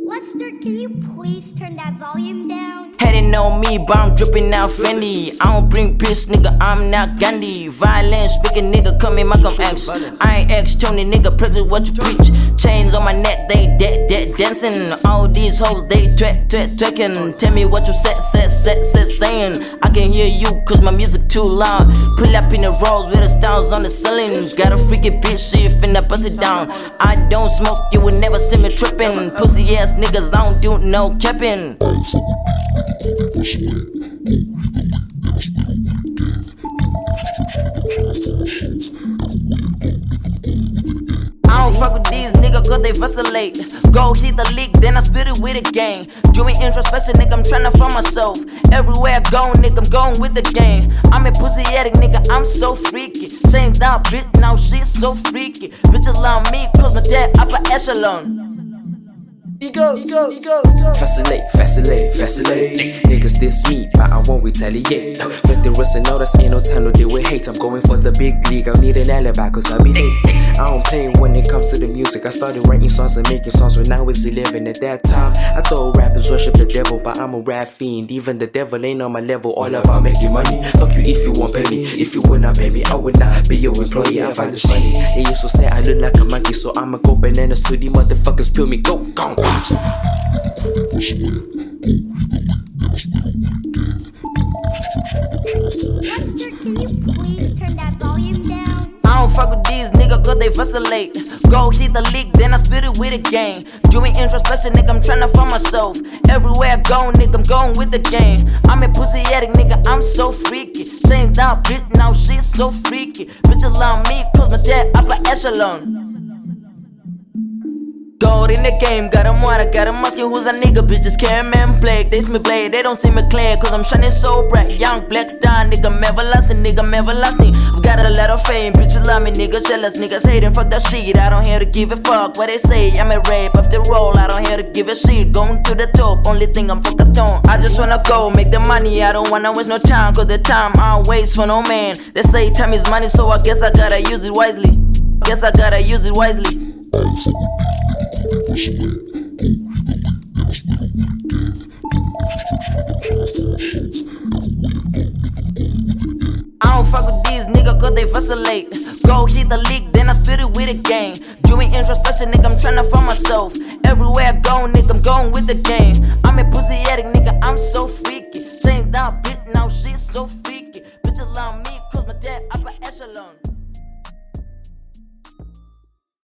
Lester, can you please turn that volume down? Hating on me, but I'm dripping out Fendi. I don't bring piss, nigga, I'm not Gandhi. Violent speaking, nigga, come in, Malcolm X. I ain't ex-Tony, nigga, practice what you preach. Chains on my neck, they dancing. All these hoes, they twerking. Tell me what you saying. I can hear you, cause my music too loud. Pull up in the rolls with the stars on the ceiling. Got a freaky bitch, she finna bust it down. I don't smoke, you will never see me tripping. Pussy ass niggas, I don't do no capping. I don't fuck with these niggas cause they vacillate. Go hit the leak, then I spit it with a gang. Doing introspection, nigga, I'm tryna find myself. Everywhere I go, nigga, I'm going with the gang. I'm a pussy addict, nigga, I'm so freaky. Changed out, bitch, now shit's so freaky. Bitches love me cause my dad upper echelon. Vacillate. Niggas diss me, but I won't retaliate. Let the rest know that's ain't no time to deal with hate. I'm going for the big league, I need an alibi cause I be late. I don't play when it comes to the music. I started writing songs and making songs when I was 11. At that time, I thought rappers worship the devil, but I'm a rap fiend. Even the devil ain't on my level, all about making money. Fuck you if you won't pay me. If you would not pay me, I would not be your employee. I find it funny. They used to say I look like a monkey, so I'ma go bananas to these motherfuckers, peel me, go. Lester, can you please turn that volume down? I don't fuck with these niggas cause they vacillate. Go hit the leak, then I spit it with a gang. Doing introspection, nigga, I'm tryna find myself. Everywhere I go, nigga, I'm going with the gang. I'm a pussy addict, nigga, I'm so freaky. Changed out, bitch, now shit's so freaky. Bitches love me cause my dad upper echelon. Gold in the game, got him water, got him asking who's a nigga. Bitches Keherman plague, they see me play, they don't see me clear. Cause I'm shining so bright, young black star, nigga, I'm everlasting, nigga, I'm everlasting. I've got a lot of fame, bitches love me, nigga, jealous, niggas hating, fuck that shit. I don't here to give a fuck what they say, I'm a rape after all, I don't here to give a shit. Going to the top, only thing I'm focused on. I just wanna go, make the money, I don't wanna waste no time. Cause the time I don't waste for no man. They say time is money, so I guess I gotta use it wisely. Guess I gotta use it wisely. I don't fuck with these niggas cause they vacillate. Go hit the leak, then I spit it with a gang. Doing introspection, nigga, I'm tryna find myself. Everywhere I go, nigga, I'm going with the gang. I'm a pussy addict, nigga, I'm so freaky. Changed out, bitch, now shit's so freaky. Bitches love me cause my dad upper echelon.